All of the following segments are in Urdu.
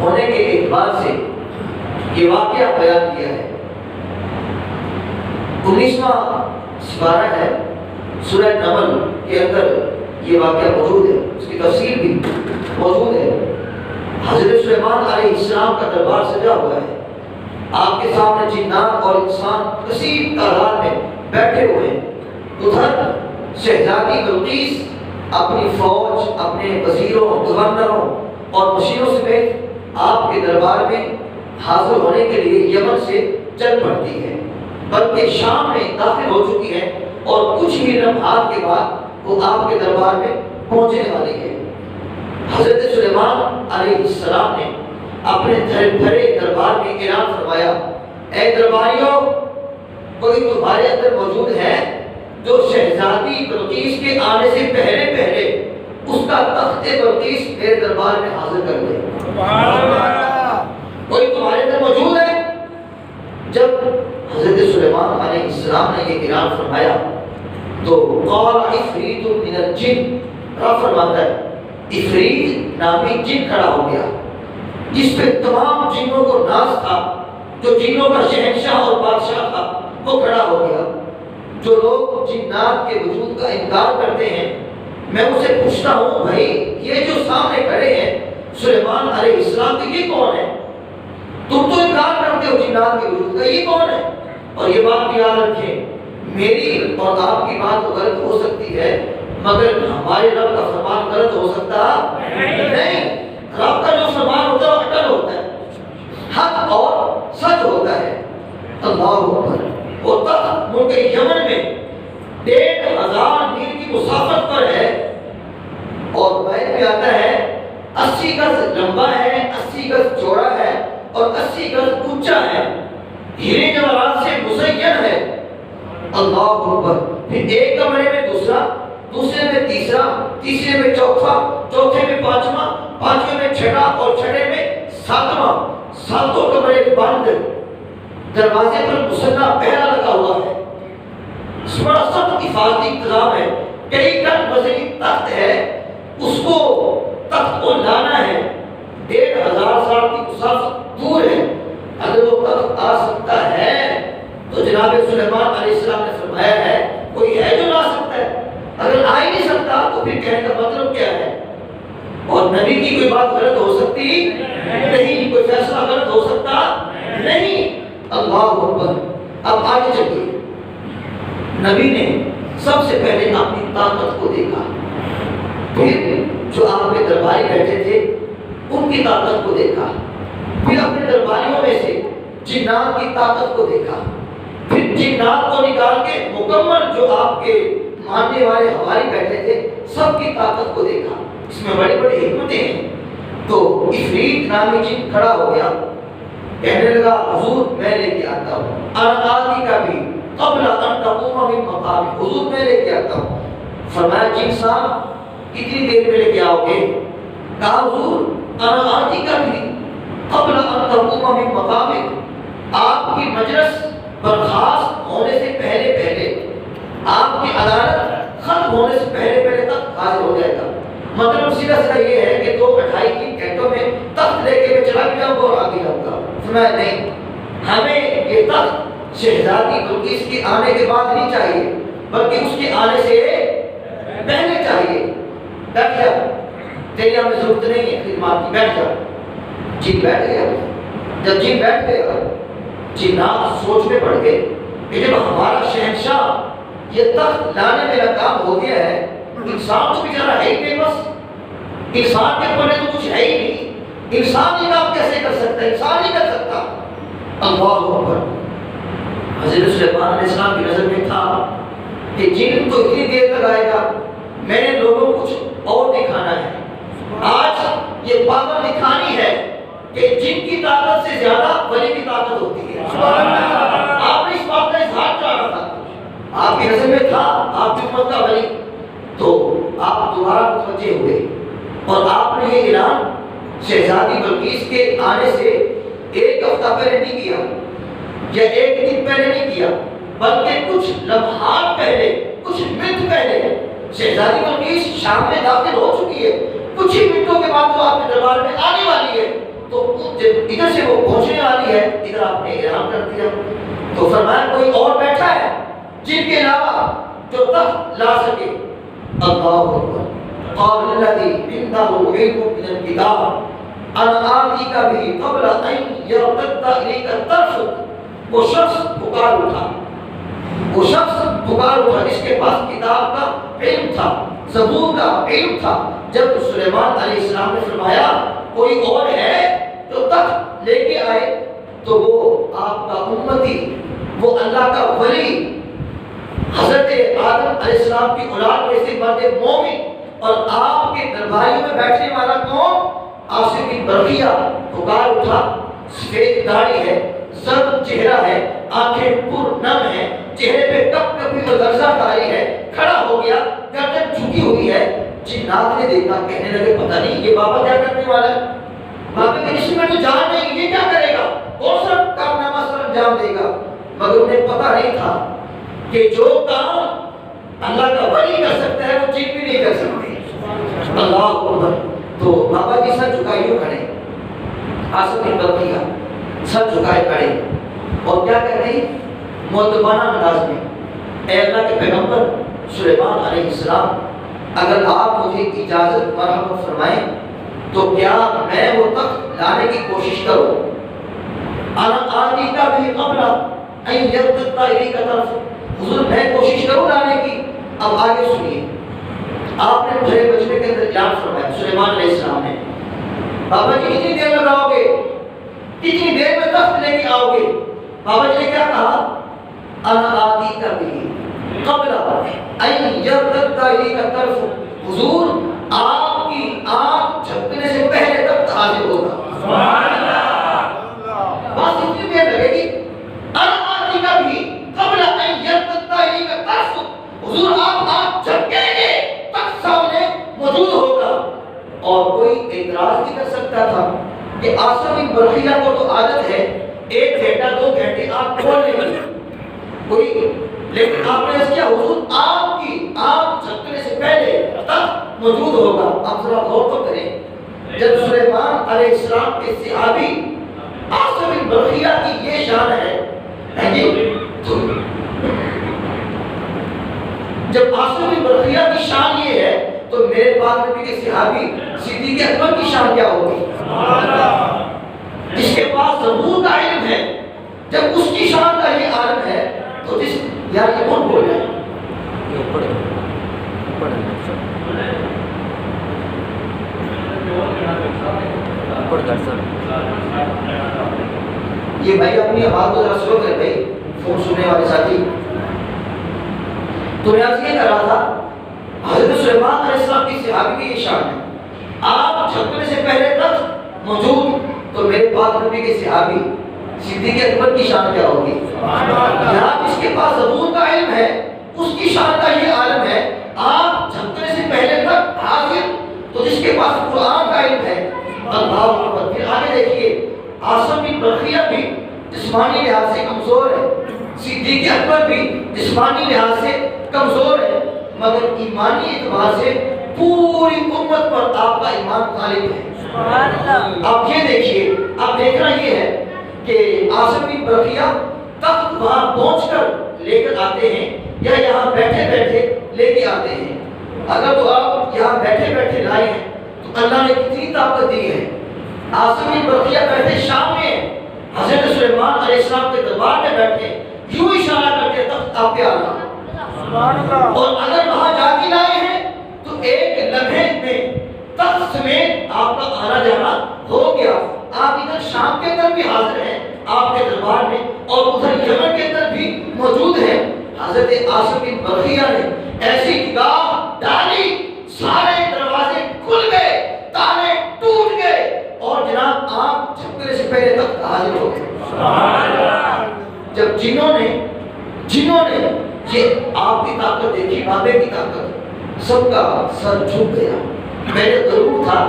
ہونے کے اعتبار سے یہ واقعہ بیان کیا ہے۔ 19واں سپارہ ہے سورہ نمل کے اندر یہ واقعہ موجود ہے، اس کی تفصیل بھی موجود ہے۔ حضرت سلیمان علیہ السلام کا دربار سجا ہوا ہے، آپ کے سامنے جنات اور انسان کثیر تعداد میں بیٹھے ہوئے ہیں۔ ادھر شہزادی بلقیس اپنی فوج، اپنے وزیروں، گورنروں اور مشیروں سمیت آپ کے دربار میں حاضر ہونے کے لیے یمن سے چل پڑتی ہے، بلکہ شام میں داخل ہو چکی ہے اور کچھ ہی لمحات کے بعد وہ آپ کے دربار میں پہنچنے والی ہے۔ حضرت سلیمان علیہ السلام نے اپنے بھرے دربار میں اعلان فرمایا، اے درباریوں، کوئی تمہارے اندر موجود ہے جو شہزادی بلقیس کے آنے سے پہلے پہلے اس کا تخت بلقیس میرے دربار میں حاضر کر دے؟ کوئی تمہارے اندر موجود ہے؟ جب حضرت سلیمان علیہ السلام نے یہ اعلان فرمایا تو قال عفریت من الجن، رب فرماتا ہے عفریت نامی جن کھڑا ہو گیا جس پہ تمام جنوں کو ناز تھا، جو جنوں کا شہنشاہ اور بادشاہ تھا وہ کھڑا ہو گیا۔ جو لوگ جنات کے وجود کا انکار کرتے ہیں، میں اسے پوچھتا ہوں بھائی یہ جو سامنے کھڑے ہیں سلیمان علیہ السلام کے، یہ کون ہے؟ تم تو انکار کرتے ہو جنات کے وجود کا، یہ کون ہے؟ اور یہ بات یاد رکھیں، میری اور آپ کی بات تو غلط ہو سکتی ہے مگر ہمارے رب کا فرمان غلط ہو سکتا نہیں۔ رب کا جو فرمان ہوتا ہے وہ اٹل ہوتا ہے، حق اور سچ ہوتا ہے۔ اللہ اکبر۔ وہ تخت ملک یمن میں 1500 میل کی مسافت پر ہے اور روایت میں آتا ہے 80 گز لمبا ہے، 80 گز چوڑا ہے اور 80 گز اونچا ہے، ہیرے جواہرات سے مزین ہے۔ اللہ اکبر۔ پھر ایک کمرے میں دوسرا، دوسرے میں تیسرا، تیسرے میں چوتھا، چوتھے میں پانچواں، پانچویں میں چھٹا اور چھٹے میں ساتواں، ساتوں کمرے بند، دروازے پر مسلح پہرا لگا ہوا ہے۔ بڑا سخت حفاظتی انتظام ہے، کئی ٹن وزنی تخت ہے، اس کو تخت کو لانا ہے، 1500 سال کی مسافت دور ہے۔ اگر وہ تخت آ سکتا ہے تو جناب سلیمان علیہ السلام نے فرمایا ہے کوئی ہے جو لا سکتا ہے، اگر آ ہی نہیں سکتا تو پھر کہنے کا مطلب کیا ہے؟ اور نبی کی کوئی بات غلط ہو سکتی نہیں، کوئی فیصلہ غلط ہو سکتا نہیں۔ اللہ اکبر۔ اب آگے چلیے، نبی نے سب سے پہلے اپنی طاقت کو دیکھا، پھر جو آپ کے درباری بیٹھے تھے ان کی طاقت کو دیکھا، پھر اپنے درباریوں میں سے جنات کی طاقت کو دیکھا، پھر جنات کو نکال کے مکمل جو آپ کے ماننے والے ہواری بیٹھے تھے سب کی طاقت کو دیکھا۔ اس میں بڑی بڑی حکمتیں ہیں۔ تو عفریت نامی جن کھڑا ہو گیا، کہنے لگا حضور میں لے کے آتا ہوں، انا آتی کا بھی قبل ان تقوم من مقامک، حضور میں لے کے آتا ہوں۔ فرمایا جن صاحب کتنی دیر میں لے کے آؤ گے؟ کہا حضور انا آتی کا بھی قبل ان تقوم من مقامک، آپ کی مجلس برخاست ہونے سے پہلے پہلے، آپ کی عدالت ختم ہونے سے پہلے پہلے تک حاضر ہو جائے گا۔ مطلب سیدھا سیدھا یہ ہے کہ 2-2.5-3 گھنٹوں میں تخت لے کے میں چلا بھی جاؤں گا اور آگے جاؤں گا۔ فرمایا نہیں، ہمیں یہ تخت شہزادی بلقیس کے آنے کے بعد نہیں چاہیے بلکہ اس کے آنے سے پہلے چاہیے۔ بیٹھ جا، تیری ہمیں ضرورت نہیں ہے خدمات کی، بیٹھ جا۔ جن بیٹھ گیا۔ جب جن بیٹھ گیا جنات سوچ میں پڑ گئے کہ جب ہمارا شہنشاہ یہ تخت لانے میں ناکام ہو گیا ہے، انسان تو بیچارہ ہے ہی نہیں، بس انسان کے پاس تو کچھ ہے ہی نہیں، انسان یہ کام کیسے کر سکتا ہے؟ انسان نہیں کر سکتا۔ اللہ اکبر۔ حضرت سلیمان علیہ السلام کی نظر میں تھا کہ جن تو اتنی دیر تک آئے گا، میں نے لوگوں کو کچھ اور دکھانا ہے۔ آج یہ پاور دکھانی ہے کہ جن کی طاقت سے زیادہ ولی کی طاقت ہوتی ہے۔ آپ نے اس بات کا اظہار کیا تھا، آپ کی نظر میں تھا آپ کی امت کا ولی، تو آپ دوبارہ متوجہ ہوئے اور آپ نے یہ اعلان شہزادی بلقیس کے آنے سے 1 ہفتہ پہلے نہیں کیا یا 1 دن پہلے نہیں کیا، بلکہ کچھ لمحات پہلے، کچھ منٹ پہلے شہزادی بلقیس شام میں داخل ہو چکی ہے، کچھ ہی منٹوں کے بعد وہ آپ کے دربار میں آنے والی ہے، تو جب ادھر سے وہ پہنچنے والی ہے ادھر آپ نے اعلان کر دیا تو فرمایا کوئی اور بیٹھا ہے جن کے علاوہ جو تخت لا سکے؟ اللہ اکبر. قال الذي عنده علم من الكتاب انا آتيك به قبل ان يرتد اليك طرفك. وہ شخص پکار اٹھا، وہ شخص پکار اٹھا جس کے پاس کتاب کا علم تھا، زبور کا علم تھا. جب سلیمان علیہ السلام نے فرمایا کوئی اور ہے جو تخت لے کے آئے تو وہ آپ کا امتی، وہ اللہ کا ولی، حضرت آدم علیہ السلام کی اولاد میں سے مرد مومن اور آپ کے درباریوں میں بیٹھنے والا کون؟ عاصم بن برقیہ پکار اٹھا. سفید داڑھی ہے، زرد چہرہ ہے، آنکھیں پر نم ہے، چہرے پہ کپ کپی اور لرزہ طاری ہے، کھڑا ہو گیا، گردن جھکی ہوئی ہے. جنات نے دیکھا، کہنے لگے پتہ نہیں یہ بابا کیا کرنے والا ہے، بابا کے جسم میں تو جان نہیں، یہ کیا کرے گا، کون سا کارنامہ سر انجام دے گا. مگر انہیں پتہ نہیں تھا کہ جو کام اللہ کا ولی کر سکتا ہے وہ جن بھی نہیں کر سکتے. اللہ اکبر. تو بابا جی سر جھکائیوں کھڑے، عاصم بن برقیہ سر جھکائے کھڑے اور کیا کہہ رہے ہیں مؤدبانہ انداز میں، اے اللہ کے پیغمبر سلیمان علیہ السلام، اگر آپ مجھے اجازت مرحمت فرمائیں تو کیا میں وہ تخت لانے کی کوشش کروں؟ انا آتیک بھی قبل ان یرتد الیک طرفک. حضور میں کوشش کروں لانے کی. اب آگے سنیے، آپ نے بھرے بچنے کے اندر اعلان فرمایا سلیمان علیہ السلام نے، بابا جی کتنی دیر لگاؤ گے، کتنی دیر میں تخت لے کے آؤ گے؟ بابا جی نے کیا کہا؟ انا آتیک بھی قبل ان یرتد الیک طرفک. حضور آپ کی آنکھ جھپکنے سے پہلے تخت حاضر ہوگا. سبحان اللہ. بس اتنی دیر لگے گی. انا آتیک بھی قبل ان یرتد الیک طرفک. حضور آپ آنکھ جھپکیں گے تخت سامنے موجود ہوگا. اور کوئی اعتراض نہیں کر سکتا تھا کہ عاصم بن برقیہ کو تو عادت ہے 1 گھنٹہ 2 گھنٹے آنکھ کھولنے کی کوئی، لیکن آپ نے اس کیا حضور آپ کی آنکھ جھپکنے سے پہلے تخت موجود ہوگا. اب ذرا غور تو کریں، جب سلیمان علیہ السلام کے صحابی عاصم بن برقیہ کی یہ شان ہے جب عاصم بن برقیہ کی شان یہ ہے تو میرے پاک نبی کے صحابی صدیق اکبر کی شان کیا ہوگی؟ جس کے پاس زبور کا علم ہے، جب اس کی شان کا یہ عالم ہے تو جس یار یہ کون بول رہا ہے؟ یہ بھائی اپنی آواز کو ذرا سلو کرے بھائی، فون سننے والے ساتھی. تو میں آج یہ کر رہا تھا حضرت سلیمان علیہ السلام کی صحابی کی یہ شان ہے، آپ جھپکنے سے پہلے تک موجود. تو میرے پاک نبی کے صحابی صدیق اکبر کی شان کیا ہوگی؟ یہاں جس کے پاس زبور کا علم ہے اس کی شان کا یہ عالم ہے، آپ جھپکنے سے پہلے تک حاضر. تو جس کے پاس قرآن کا علم ہے، اللہ اکبر. پھر آگے دیکھیے، عاصم بن برقیہ بھی جسمانی لحاظ سے کمزور ہے، صدیق اکبر بھی جسمانی لحاظ سے کمزور ہے، مگر ایمانی اعتبار سے پوری امت پر آپ کا ایمان غالب ہے. آپ یہ دیکھیے، آپ دیکھنا یہ ہے کہ عاصم بن برقیہ تخت وہاں پہنچ کر لے کر آتے ہیں یا یہاں بیٹھے بیٹھے لے کے آتے ہیں. اگر تو آپ یہاں بیٹھے بیٹھے لائے ہیں تو اللہ نے کتنی طاقت دی ہے. عاصم بن برقیہ بیٹھے شام میں حضرت سلیمان علیہ السلام کے دربار میں بیٹھے، یوں اشارہ کرتے تخت آپ پہ آنا. اور اگر وہاں جا کے لائے ہیں تو ایک لمحے میں تخت سمیت آپ کا آنا جانا ہو گیا. آپ ادھر شام کے اندر بھی حاضر ہیں آپ کے دربار میں اور ادھر یمن کے اندر بھی موجود ہیں. حضرت عاصم بن برقیہ نے ایسی نگاہ ڈالی، سارے دروازے کھل گئے، تالے ٹوٹ گئے اور جناب آپ جھپکنے سے پہلے تک حاضر ہو گئے. جب جنہوں نے یہ آپ کی طاقت دیکھی، بابے کی طاقت، سب کا سر جھک گیا. میرے ضرور تھا،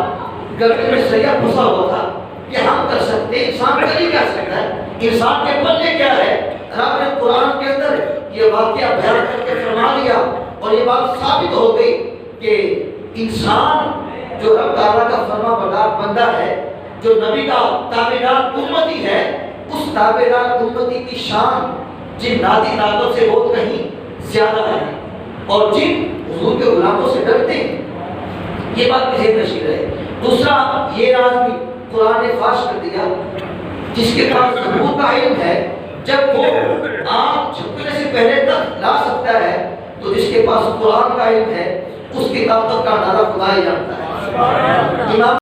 گردن میں سریا پھنسا ہوا تھا کہ ہم کر سکتے، انسان کر ہی کیا سکتا ہے، انسان کے پلے کیا ہے. رب نے قرآن کے اندر یہ واقعہ بیان کر کے فرما دیا اور یہ بات ثابت ہو گئی کہ انسان جو رب تعالیٰ کا فرما بردار بندہ ہے، جو نبی کا تابعدار امتی ہے، اس تابعدار امتی کی شان جن نادی ناتوں سے بہت کہیں زیادہ ہے، اور جن حضور کے غلاموں سے ڈرتے ہیں، یہ بات مجھے نشیر ہے۔ دوسرا یہ راز بھی قرآن نے فاش کر دیا، جس کے پاس ثبوت کا علم ہے جب وہ آنکھ جھپکنے سے پہلے تک لا سکتا ہے، تو جس کے پاس قرآن کا علم ہے اس کی طاقت کا اندازہ خدا ہی جانتا ہے۔ امام